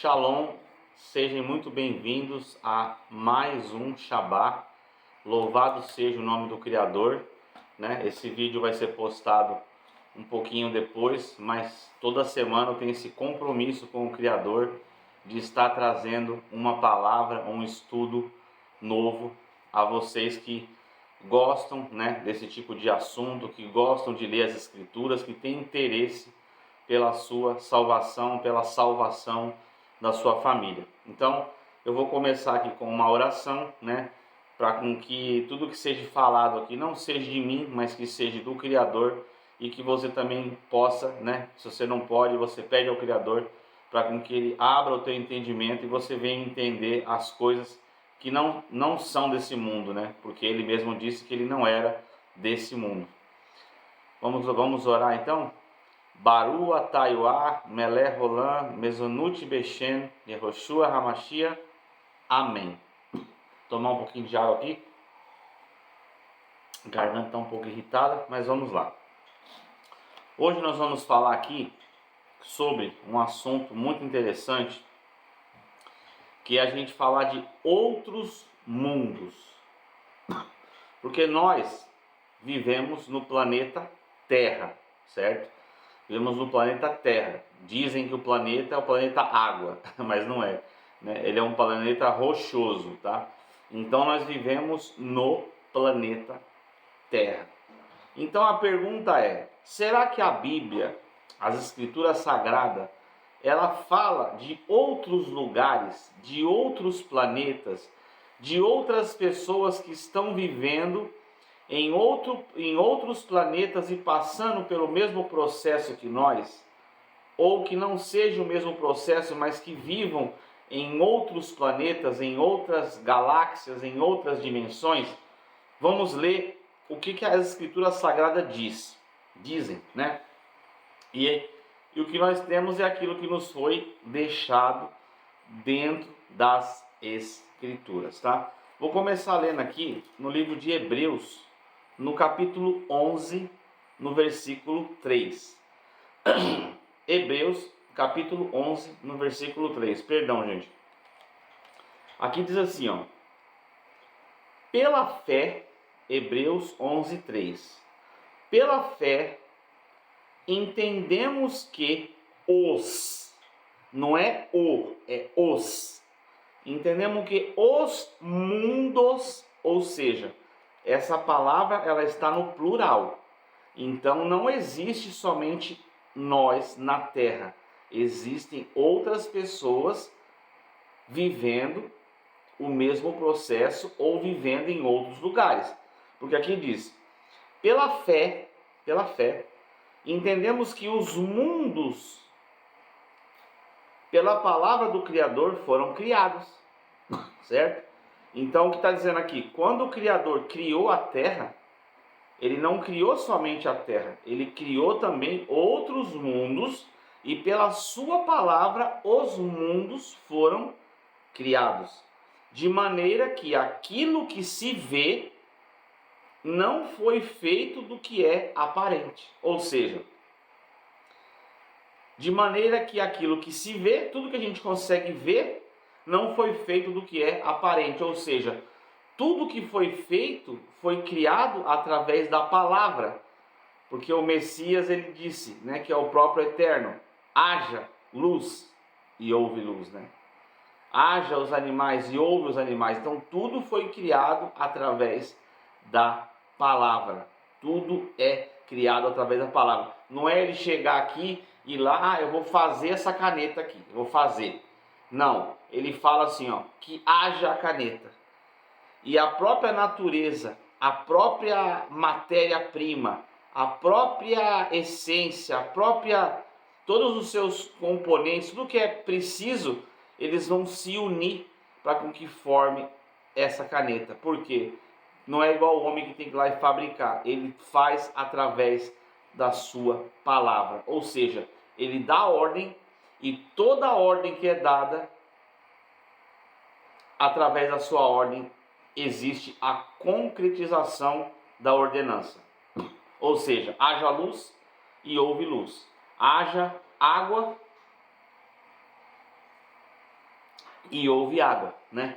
Shalom, sejam muito bem-vindos a mais um Shabá. Louvado seja o nome do Criador, né? Esse vídeo vai ser postado um pouquinho depois, mas toda semana eu tenho esse compromisso com o Criador de estar trazendo uma palavra, um estudo novo a vocês que gostam, né, desse tipo de assunto, que gostam de ler as Escrituras, que têm interesse pela sua salvação, pela salvação da sua família. Então, eu vou começar aqui com uma oração, né, para com que tudo que seja falado aqui não seja de mim, mas que seja do Criador, e que você também possa, né, se você não pode, você pede ao Criador para com que Ele abra o teu entendimento e você venha entender as coisas que não são desse mundo, né, porque Ele mesmo disse que Ele não era desse mundo. Vamos orar então? Baru Atayuá, Melé Rolan, Mesonut Bechen, Yehoshua Hamashia. Amém. Tomar um pouquinho de água aqui. A garganta está um pouco irritada, mas vamos lá. Hoje nós vamos falar aqui sobre um assunto muito interessante, que é a gente falar de outros mundos. Porque nós vivemos no planeta Terra, certo? Vivemos no planeta Terra. Dizem que o planeta é o planeta Água, mas não é, né? Ele é um planeta rochoso, tá? Então nós vivemos no planeta Terra. Então a pergunta é: será que a Bíblia, as Escrituras Sagradas, ela fala de outros lugares, de outros planetas, de outras pessoas que estão vivendo em outros planetas e passando pelo mesmo processo que nós, ou que não seja o mesmo processo, mas que vivam em outros planetas, em outras galáxias, em outras dimensões? Vamos ler o que as Escrituras Sagradas dizem, né? E o que nós temos é aquilo que nos foi deixado dentro das Escrituras, tá? Vou começar lendo aqui no livro de Hebreus, no capítulo 11, no versículo 3. Hebreus, capítulo 11, no versículo 3. Perdão, gente. Aqui diz assim, ó. Pela fé, Hebreus 11, 3. Pela fé, entendemos que não é os. Entendemos que os mundos, ou seja, essa palavra ela está no plural. Então não existe somente nós na Terra. Existem outras pessoas vivendo o mesmo processo ou vivendo em outros lugares. Porque aqui diz: pela fé, entendemos que os mundos, pela palavra do Criador, foram criados. Certo? Então o que está dizendo aqui? Quando o Criador criou a Terra, Ele não criou somente a Terra, Ele criou também outros mundos, e pela sua palavra os mundos foram criados. De maneira que aquilo que se vê não foi feito do que é aparente. Ou seja, de maneira que aquilo que se vê, tudo que a gente consegue ver, não foi feito do que é aparente. Ou seja, tudo que foi feito foi criado através da palavra. Porque o Messias, ele disse, né, que é o próprio Eterno: haja luz e houve luz, né? Haja os animais e houve os animais. Então tudo foi criado através da palavra. Tudo é criado através da palavra. Não é ele chegar aqui e lá, eu vou fazer essa caneta aqui, eu vou fazer. Não, ele fala assim, ó, que haja a caneta. E a própria natureza, a própria matéria-prima, a própria essência, todos os seus componentes, tudo que é preciso, eles vão se unir para com que forme essa caneta. Por quê? Não é igual o homem que tem que ir lá e fabricar. Ele faz através da sua palavra. Ou seja, ele dá ordem, e toda ordem que é dada, através da sua ordem, existe a concretização da ordenança. Ou seja, haja luz e houve luz. Haja água e houve água, né?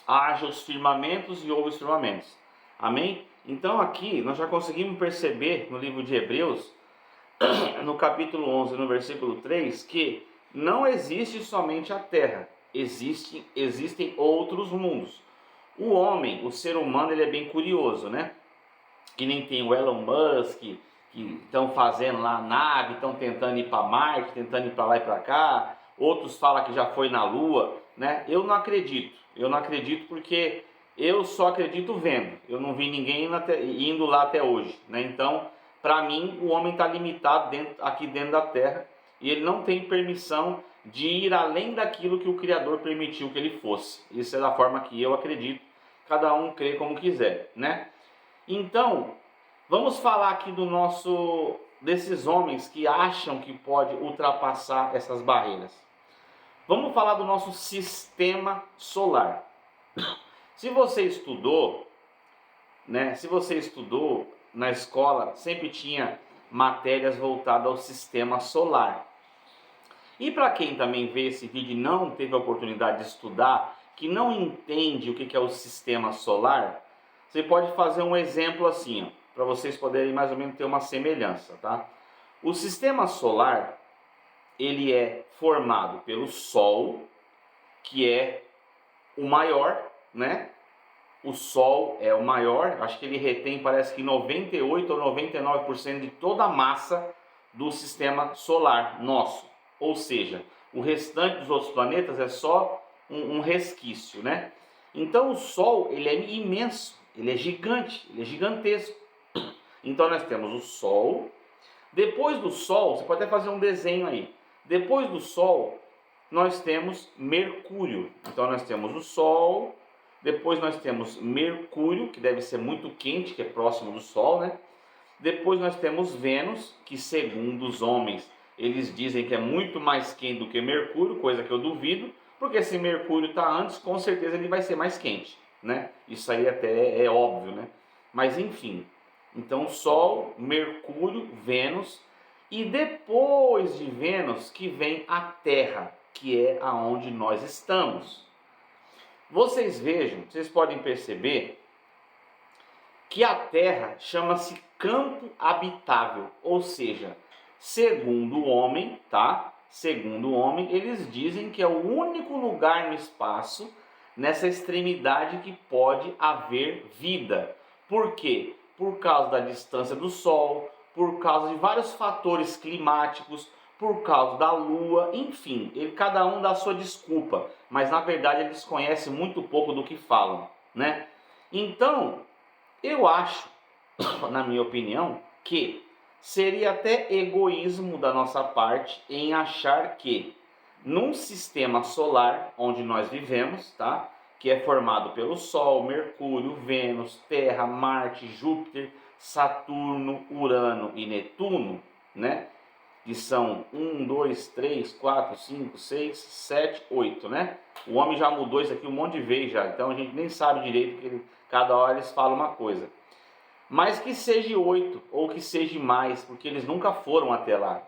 Haja os firmamentos e houve os firmamentos. Amém? Então aqui nós já conseguimos perceber no livro de Hebreus, no capítulo 11, no versículo 3, que não existe somente a terra, existem outros mundos. O homem, o ser humano, ele é bem curioso, né? Que nem tem o Elon Musk, que estão fazendo lá a nave, estão tentando ir para Marte, tentando ir para lá e para cá. Outros falam que já foi na Lua, né? Eu não acredito porque eu só acredito vendo. Eu não vi ninguém indo lá até hoje, né? Então, para mim, o homem está limitado aqui dentro da Terra e ele não tem permissão de ir além daquilo que o Criador permitiu que ele fosse. Isso é da forma que eu acredito. Cada um crê como quiser, né? Então, vamos falar aqui desses homens que acham que pode ultrapassar essas barreiras. Vamos falar do nosso sistema solar. Se você estudou, né? Se você estudou na escola, sempre tinha matérias voltadas ao sistema solar. E para quem também vê esse vídeo e não teve a oportunidade de estudar, que não entende o que é o sistema solar, você pode fazer um exemplo assim, para vocês poderem mais ou menos ter uma semelhança, tá? O sistema solar, ele é formado pelo Sol, que é o maior, né? O Sol é o maior, acho que ele retém, parece que 98 ou 99% de toda a massa do sistema solar nosso. Ou seja, o restante dos outros planetas é só um resquício, né? Então o Sol, ele é imenso, ele é gigante, ele é gigantesco. Então nós temos o Sol. Depois do Sol, você pode até fazer um desenho aí. Depois do Sol, nós temos Mercúrio. Então nós temos o Sol, depois nós temos Mercúrio, que deve ser muito quente, que é próximo do Sol, né? Depois nós temos Vênus, que segundo os homens, eles dizem que é muito mais quente do que Mercúrio, coisa que eu duvido, porque se Mercúrio está antes, com certeza ele vai ser mais quente, né? Isso aí até é óbvio, né? Mas enfim, então Sol, Mercúrio, Vênus, e depois de Vênus que vem a Terra, que é aonde nós estamos. Vocês vejam, vocês podem perceber que a Terra chama-se campo habitável, ou seja, segundo o homem, tá? Segundo o homem, eles dizem que é o único lugar no espaço, nessa extremidade, que pode haver vida. Por quê? Por causa da distância do Sol, por causa de vários fatores climáticos, por causa da Lua, enfim, cada um dá a sua desculpa, mas na verdade eles conhecem muito pouco do que falam, né? Então, eu acho, na minha opinião, que seria até egoísmo da nossa parte em achar que num sistema solar onde nós vivemos, tá? Que é formado pelo Sol, Mercúrio, Vênus, Terra, Marte, Júpiter, Saturno, Urano e Netuno, né? Que são 1, 2, 3, 4, 5, 6, 7, 8, né? O homem já mudou isso aqui um monte de vezes já, então a gente nem sabe direito, porque cada hora eles falam uma coisa. Mas que seja 8 ou que seja mais, porque eles nunca foram até lá.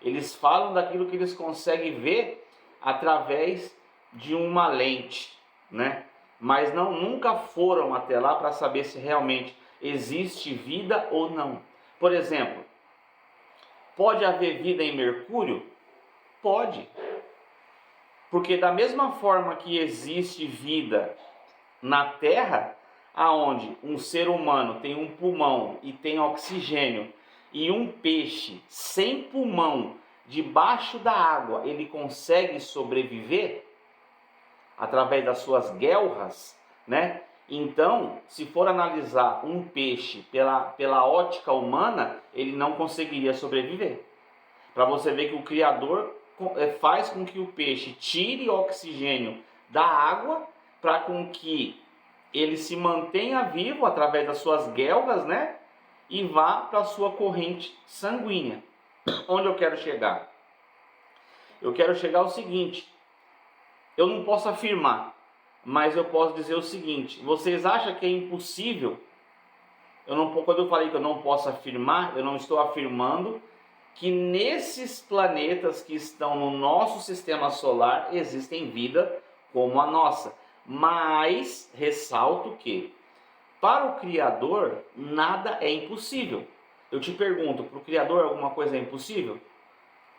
Eles falam daquilo que eles conseguem ver através de uma lente, né? Mas nunca foram até lá para saber se realmente existe vida ou não. Por exemplo, pode haver vida em Mercúrio? Pode. Porque da mesma forma que existe vida na Terra, aonde um ser humano tem um pulmão e tem oxigênio, e um peixe sem pulmão, debaixo da água, ele consegue sobreviver através das suas guelras, né? Então, se for analisar um peixe pela ótica humana, ele não conseguiria sobreviver. Para você ver que o Criador faz com que o peixe tire oxigênio da água para com que ele se mantenha vivo através das suas guelras, né? E vá para a sua corrente sanguínea. Onde eu quero chegar? Eu quero chegar ao seguinte: eu não posso afirmar, mas eu posso dizer o seguinte: vocês acham que é impossível? Quando eu falei que eu não posso afirmar, eu não estou afirmando que nesses planetas que estão no nosso sistema solar existem vida como a nossa. Mas ressalto que para o Criador nada é impossível. Eu te pergunto, para o Criador alguma coisa é impossível?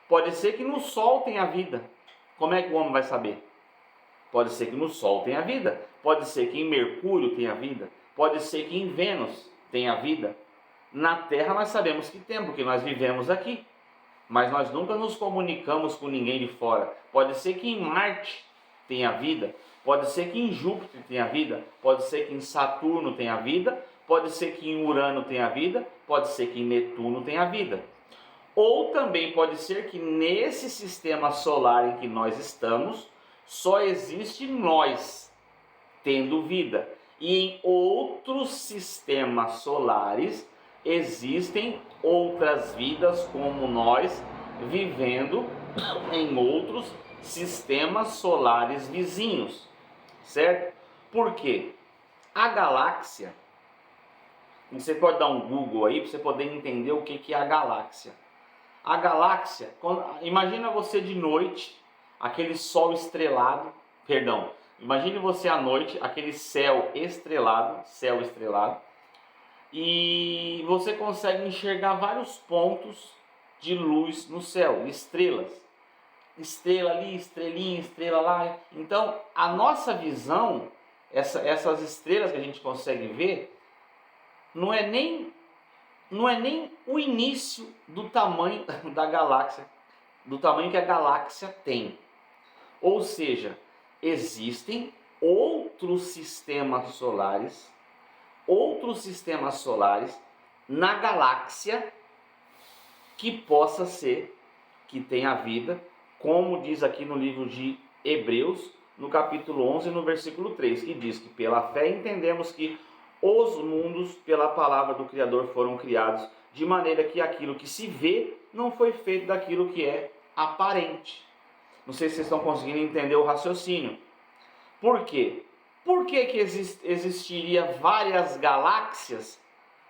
Pode ser que no Sol tenha vida. Como é que o homem vai saber? Pode ser que no Sol tenha vida. Pode ser que em Mercúrio tenha vida. Pode ser que em Vênus tenha vida. Na Terra nós sabemos que tem, porque nós vivemos aqui. Mas nós nunca nos comunicamos com ninguém de fora. Pode ser que em Marte tenha vida. Pode ser que em Júpiter tenha vida. Pode ser que em Saturno tenha vida. Pode ser que em Urano tenha vida. Pode ser que em Netuno tenha vida. Ou também pode ser que nesse sistema solar em que nós estamos, só existe nós tendo vida. E em outros sistemas solares existem outras vidas como nós, vivendo em outros sistemas solares vizinhos, certo? Por quê? A galáxia, você pode dar um Google aí para você poder entender o que é a galáxia. A galáxia, imagina você de noite, aquele sol estrelado, imagine você à noite, aquele céu estrelado, e você consegue enxergar vários pontos de luz no céu, estrelas. Estrela ali, estrelinha, estrela lá. Então, a nossa visão, essas estrelas que a gente consegue ver, não é nem o início do tamanho da galáxia, do tamanho que a galáxia tem. Ou seja, existem outros sistemas solares na galáxia que possa ser que tenha vida, como diz aqui no livro de Hebreus, no capítulo 11, no versículo 3, que diz que pela fé entendemos que os mundos pela palavra do Criador foram criados, de maneira que aquilo que se vê não foi feito daquilo que é aparente. Não sei se vocês estão conseguindo entender o raciocínio. Por quê? Por que existiria várias galáxias,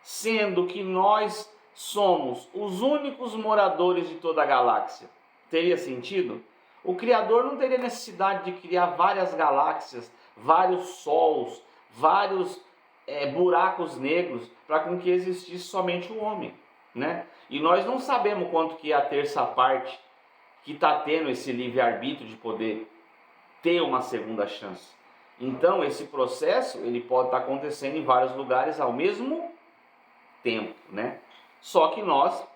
sendo que nós somos os únicos moradores de toda a galáxia? Teria sentido? O Criador não teria necessidade de criar várias galáxias, vários sols, vários buracos negros, para com que existisse somente o homem, né? E nós não sabemos quanto que é a terça parte que está tendo esse livre-arbítrio de poder ter uma segunda chance. Então esse processo ele pode estar acontecendo em vários lugares ao mesmo tempo, né? Só que nós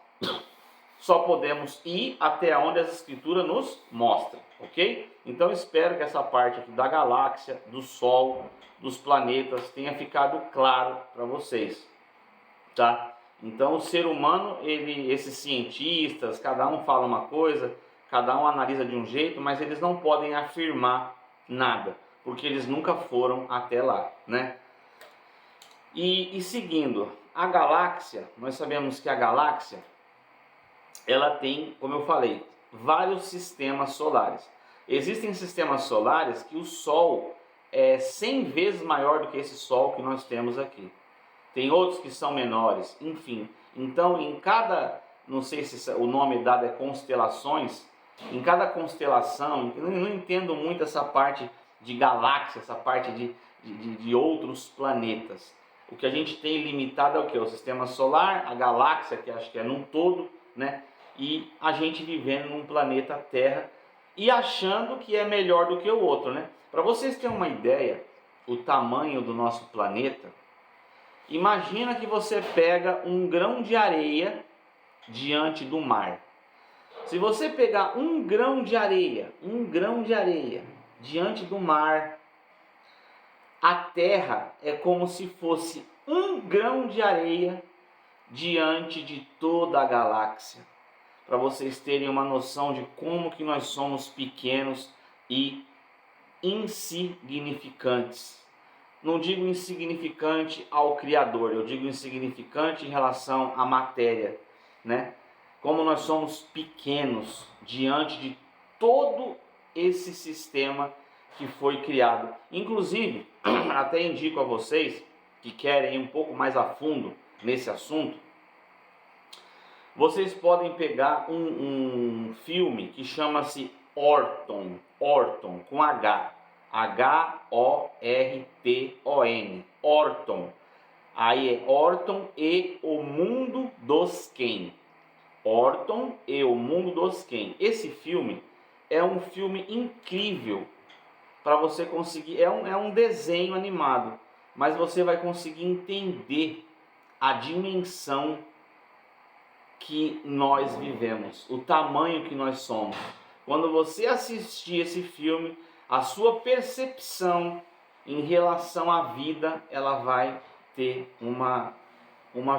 só podemos ir até onde as escrituras nos mostram, ok? Então espero que essa parte aqui da galáxia, do Sol, dos planetas tenha ficado claro para vocês, tá? Então o ser humano, esses cientistas, cada um fala uma coisa, cada um analisa de um jeito, mas eles não podem afirmar nada, porque eles nunca foram até lá, né? E seguindo, a galáxia, nós sabemos que a galáxia, ela tem, como eu falei, vários sistemas solares. Existem sistemas solares que o Sol é 100 vezes maior do que esse Sol que nós temos aqui. Tem outros que são menores, enfim. Então, em cada, não sei se o nome dado é constelações, em cada constelação, eu não entendo muito essa parte de galáxia, essa parte de outros planetas. O que a gente tem limitado é o que? O sistema solar, a galáxia, que acho que é num todo, né? E a gente vivendo num planeta Terra e achando que é melhor do que o outro, né? Para vocês terem uma ideia, o tamanho do nosso planeta, imagina que você pega um grão de areia diante do mar. Se você pegar um grão de areia diante do mar, a Terra é como se fosse um grão de areia diante de toda a galáxia. Para vocês terem uma noção de como que nós somos pequenos e insignificantes. Não digo insignificante ao Criador, eu digo insignificante em relação à matéria, né? Como nós somos pequenos diante de todo esse sistema que foi criado. Inclusive, até indico a vocês que querem ir um pouco mais a fundo nesse assunto, Vocês podem pegar um filme que chama-se Orton, Orton, com H, H-O-R-T-O-N, Orton. Aí é Orton e o Mundo dos Ken. Orton e o Mundo dos Ken. Esse filme é um filme incrível para você conseguir. É um desenho animado, mas você vai conseguir entender a dimensão que nós vivemos, o tamanho que nós somos. Quando você assistir esse filme, a sua percepção em relação à vida, ela vai ter uma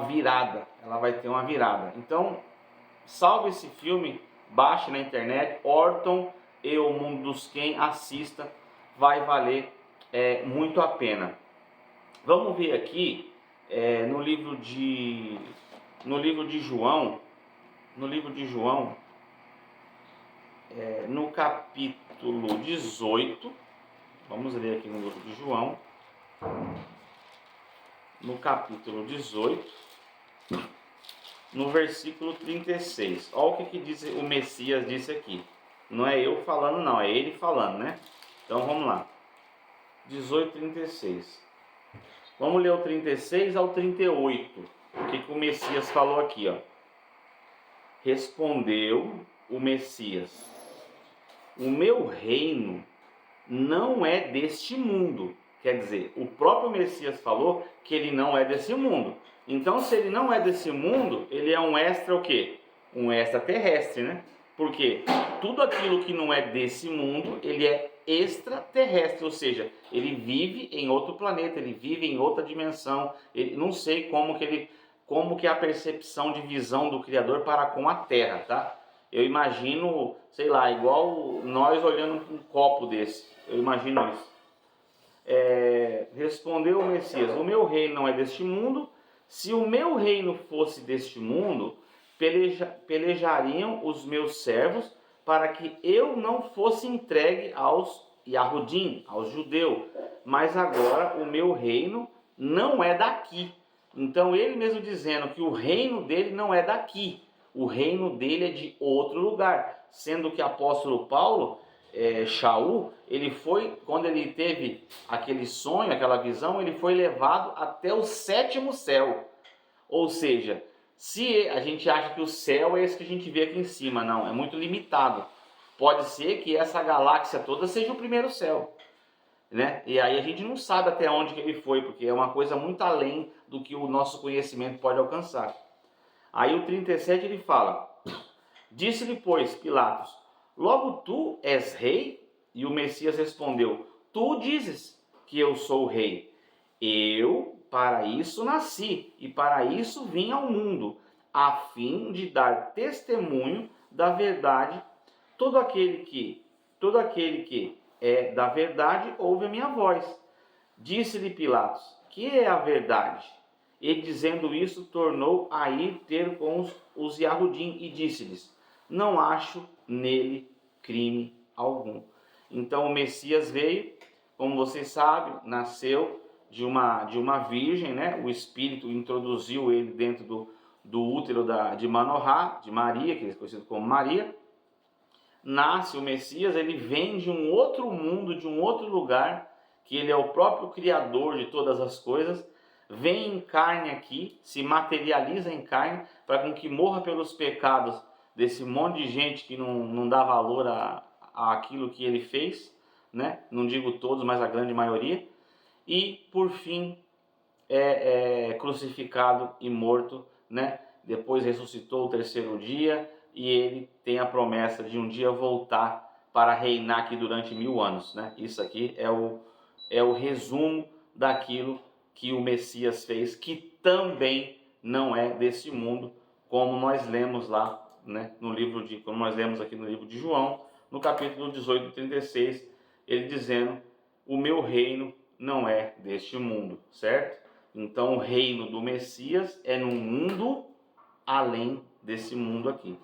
virada, ela vai ter uma virada. Então, salve esse filme, baixe na internet, Orton e o Mundo dos Ken, assista, vai valer muito a pena. Vamos ver aqui no livro de João, no capítulo 18, vamos ler aqui no livro de João, no capítulo 18, no versículo 36. Olha o que diz o Messias disse aqui. Não é eu falando não, é ele falando, né? Então vamos lá. 18:36. Vamos ler o 36 ao 38. O que o Messias falou aqui, ó. Respondeu o Messias: o meu reino não é deste mundo. Quer dizer, o próprio Messias falou que ele não é desse mundo. Então, se ele não é desse mundo, ele é um extra o quê? Um extraterrestre, né? Porque tudo aquilo que não é desse mundo, ele é extraterrestre, ou seja, ele vive em outro planeta, ele vive em outra dimensão. Ele, não sei como que é a percepção de visão do Criador para com a Terra, tá? Eu imagino, sei lá, igual nós olhando um copo desse. Eu imagino isso. Respondeu o Messias: o meu reino não é deste mundo. Se o meu reino fosse deste mundo, pelejariam os meus servos para que eu não fosse entregue aos Yahudim, aos judeus. Mas agora o meu reino não é daqui. Então ele mesmo dizendo que o reino dele não é daqui. O reino dele é de outro lugar. Sendo que o apóstolo Paulo, Shaul, ele foi, quando ele teve aquele sonho, aquela visão, ele foi levado até o 7º céu. Ou seja, se a gente acha que o céu é esse que a gente vê aqui em cima, não, é muito limitado. Pode ser que essa galáxia toda seja o primeiro céu, né? E aí a gente não sabe até onde que ele foi, porque é uma coisa muito além do que o nosso conhecimento pode alcançar. Aí o 37 ele fala: disse-lhe, pois, Pilatos: logo tu és rei? E o Messias respondeu: tu dizes que eu sou rei. Eu para isso nasci e para isso vim ao mundo, a fim de dar testemunho da verdade. Todo aquele que é da verdade ouve a minha voz. Disse-lhe Pilatos: que é a verdade? E dizendo isso, tornou a ir ter com os Yahudim e disse-lhes: não acho nele crime algum. Então o Messias veio, como vocês sabem, nasceu de uma virgem, né? O Espírito introduziu ele dentro do útero de Manohá, de Maria, que é conhecido como Maria. Nasce o Messias, ele vem de um outro mundo, de um outro lugar, que ele é o próprio Criador de todas as coisas, vem em carne aqui, se materializa em carne, para que morra pelos pecados desse monte de gente que não dá valor àquilo que ele fez, né? Não digo todos, mas a grande maioria. E, por fim, é crucificado e morto, né? Depois ressuscitou o 3º dia, e ele tem a promessa de um dia voltar para reinar aqui durante 1000 anos, né? Isso aqui é o resumo daquilo que o Messias fez, que também não é desse mundo, como nós lemos lá, né? Como nós lemos aqui no livro de João, no capítulo 18, 36, ele dizendo: o meu reino não é deste mundo, certo? Então o reino do Messias é num mundo além desse mundo aqui.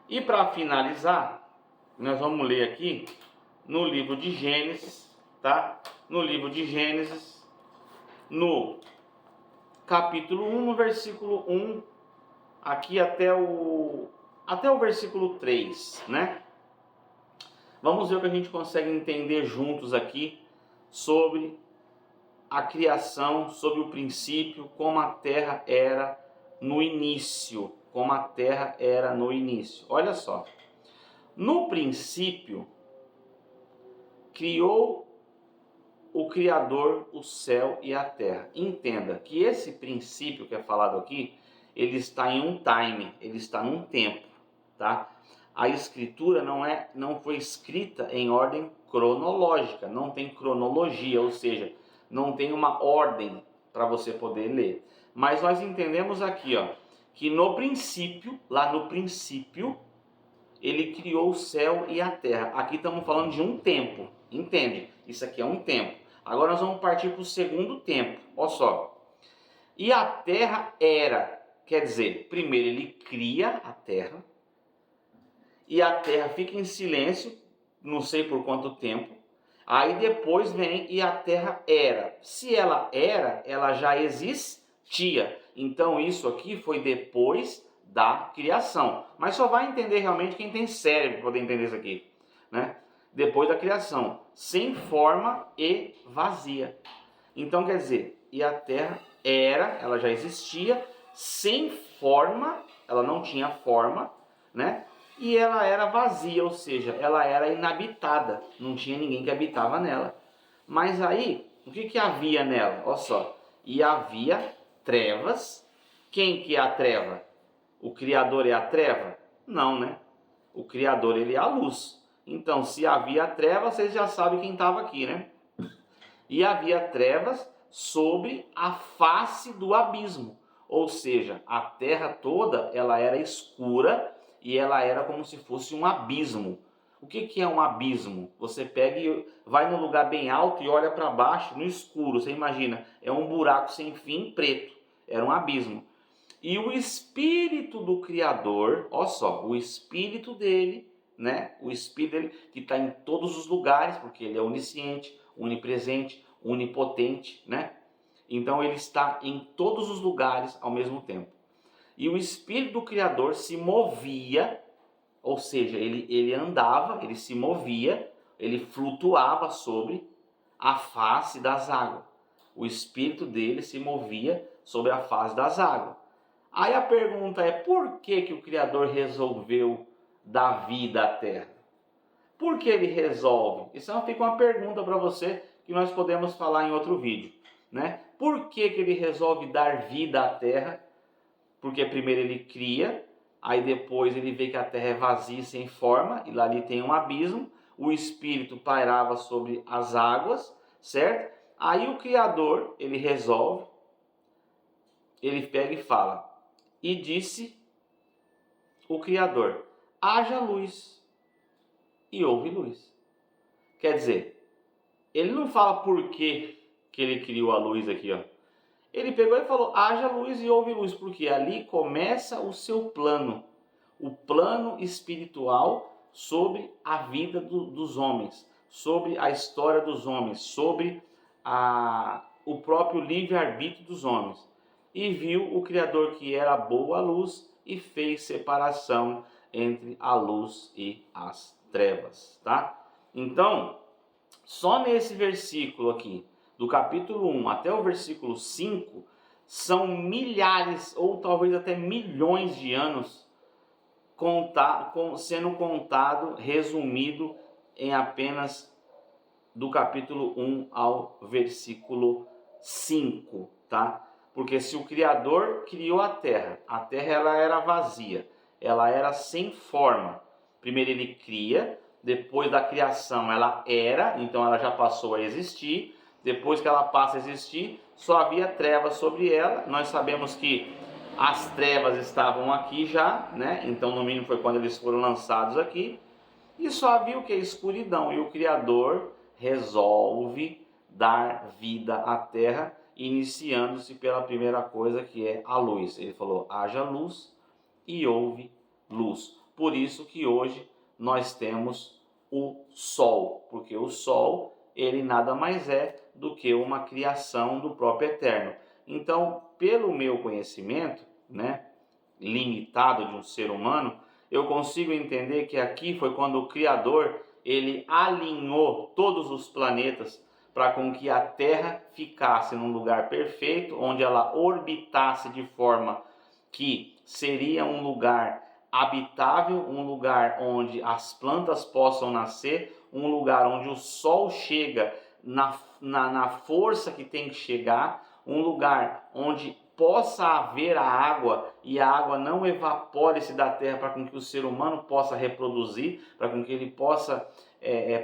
E para finalizar, nós vamos ler aqui no livro de Gênesis, tá? No livro de Gênesis, no capítulo 1, no versículo 1, aqui até o versículo 3, né? Vamos ver o que a gente consegue entender juntos aqui sobre a criação, sobre o princípio, como a terra era no início. Como a terra era no início. Olha só. No princípio, criou o Criador o céu e a terra. Entenda que esse princípio que é falado aqui, ele está em um time, ele está num tempo, tá? A escritura não foi escrita em ordem cronológica, não tem cronologia, ou seja, não tem uma ordem para você poder ler. Mas nós entendemos aqui, ó, que no princípio, lá no princípio, ele criou o céu e a terra. Aqui estamos falando de um tempo, entende? Isso aqui é um tempo. Agora nós vamos partir para o segundo tempo, olha só. E a terra era, quer dizer, primeiro ele cria a terra, e a terra fica em silêncio, não sei por quanto tempo. Aí depois vem e a terra era. Se ela era, ela já existia. Então isso aqui foi depois da criação. Mas só vai entender realmente quem tem cérebro para poder entender isso aqui, né? Depois da criação, sem forma e vazia. Então quer dizer, e a terra era, ela já existia, sem forma, ela não tinha forma, né? E ela era vazia, ou seja, ela era inabitada, não tinha ninguém que habitava nela. Mas aí, o que havia nela? Olha só, e havia trevas. Quem que é a treva? O Criador é a treva? Não, né? O Criador, ele é a luz. Então, se havia trevas, vocês já sabem quem estava aqui, né? E havia trevas sobre a face do abismo. Ou seja, a terra toda, ela era escura e ela era como se fosse um abismo. O que é um abismo? Você pega e vai num lugar bem alto e olha para baixo no escuro. Você imagina, é um buraco sem fim preto. Era um abismo. E o Espírito do Criador, olha só, o Espírito dele, né? O Espírito dele que está em todos os lugares, porque ele é onisciente, onipresente, onipotente, né? Então ele está em todos os lugares ao mesmo tempo. E o Espírito do Criador se movia, ou seja, ele andava, ele se movia, ele flutuava sobre a face das águas. O Espírito dele se movia sobre a face das águas. Aí a pergunta é, por que o Criador resolveu dar vida à terra? Por que ele resolve? Isso fica uma pergunta para você que nós podemos falar em outro vídeo, né? Por que ele resolve dar vida à terra? Porque primeiro ele cria, aí depois ele vê que a terra é vazia e sem forma, e lá ali tem um abismo, o Espírito pairava sobre as águas, certo? Aí o Criador, ele resolve, ele pega e fala, e disse o Criador, haja luz, e houve luz. Quer dizer, ele não fala por que ele criou a luz aqui, ó. Ele pegou e falou, haja luz e houve luz, porque ali começa o seu plano, o plano espiritual sobre a vida dos homens, sobre a história dos homens, sobre o próprio livre-arbítrio dos homens. E viu o Criador que era boa a luz e fez separação entre a luz e as trevas, tá? Então, só nesse versículo aqui, do capítulo 1 até o versículo 5, são milhares ou talvez até milhões de anos sendo contado, resumido em apenas do capítulo 1 ao versículo 5, tá? Porque se o Criador criou a terra ela era vazia, ela era sem forma. Primeiro ele cria, depois da criação ela era, então ela já passou a existir. Depois que ela passa a existir, só havia trevas sobre ela. Nós sabemos que as trevas estavam aqui já, né? Então no mínimo foi quando eles foram lançados aqui. E só havia o que? Escuridão. E o Criador resolve dar vida à terra, iniciando-se pela primeira coisa, que é a luz. Ele falou, haja luz, e houve luz. Por isso que hoje nós temos o sol, porque o sol, ele nada mais é do que uma criação do próprio Eterno. Então, pelo meu conhecimento, né, limitado de um ser humano, eu consigo entender que aqui foi quando o Criador ele alinhou todos os planetas para com que a Terra ficasse num lugar perfeito, onde ela orbitasse de forma que seria um lugar habitável, um lugar onde as plantas possam nascer, um lugar onde o sol chega na força que tem que chegar, um lugar onde possa haver a água e a água não evapore-se da terra para com que o ser humano possa reproduzir, para com que ele possa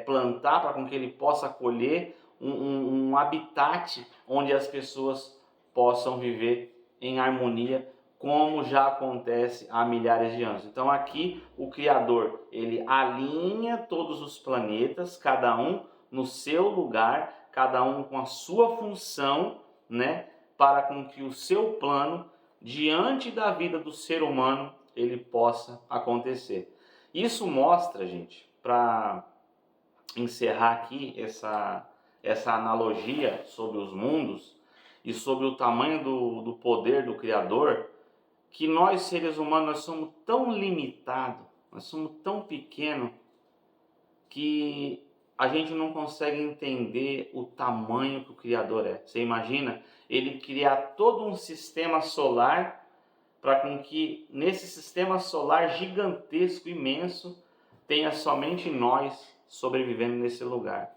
plantar, para com que ele possa colher, um habitat onde as pessoas possam viver em harmonia, como já acontece há milhares de anos. Então aqui o Criador, ele alinha todos os planetas, cada um no seu lugar, cada um com a sua função, né, para com que o seu plano, diante da vida do ser humano, ele possa acontecer. Isso mostra, gente, para encerrar aqui essa analogia sobre os mundos e sobre o tamanho do poder do Criador, que nós seres humanos nós somos tão limitados, nós somos tão pequenos, que a gente não consegue entender o tamanho que o Criador é. Você imagina ele criar todo um sistema solar para com que nesse sistema solar gigantesco, imenso, tenha somente nós sobrevivendo nesse lugar.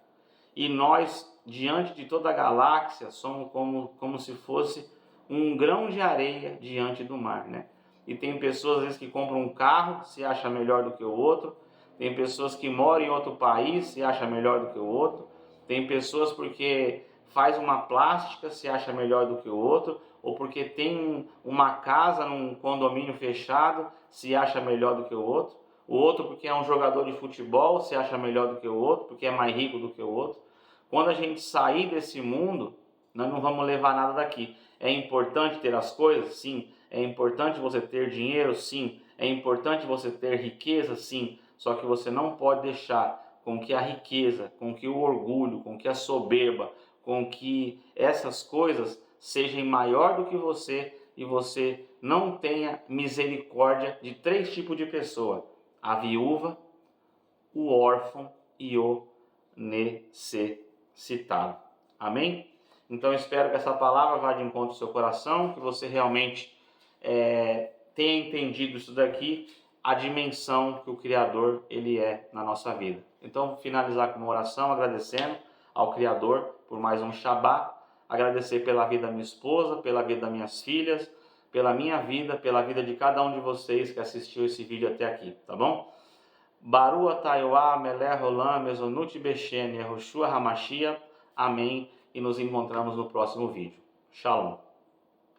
E nós, diante de toda a galáxia, somos como se fosse um grão de areia diante do mar, né? E tem pessoas às vezes que compram um carro, se acha melhor do que o outro. Tem pessoas que moram em outro país, se acha melhor do que o outro. Tem pessoas porque faz uma plástica, se acha melhor do que o outro. Ou porque tem uma casa num condomínio fechado, se acha melhor do que o outro. O outro porque é um jogador de futebol, se acha melhor do que o outro, porque é mais rico do que o outro. Quando a gente sair desse mundo, nós não vamos levar nada daqui. É importante ter as coisas? Sim. É importante você ter dinheiro? Sim. É importante você ter riqueza? Sim. Só que você não pode deixar com que a riqueza, com que o orgulho, com que a soberba, com que essas coisas sejam maior do que você e você não tenha misericórdia de 3 tipos de pessoa: a viúva, o órfão e o necessitado. Amém? Então espero que essa palavra vá de encontro ao seu coração, que você realmente tenha entendido isso daqui, a dimensão que o Criador ele é na nossa vida. Então vou finalizar com uma oração agradecendo ao Criador por mais um Shabá, agradecer pela vida da minha esposa, pela vida das minhas filhas, pela minha vida, pela vida de cada um de vocês que assistiu esse vídeo até aqui, tá bom? Baru Ataiwa, Melech Rolam, Mesonut Beshen, Yehoshua Hamashia, amém, e nos encontramos no próximo vídeo. Shalom.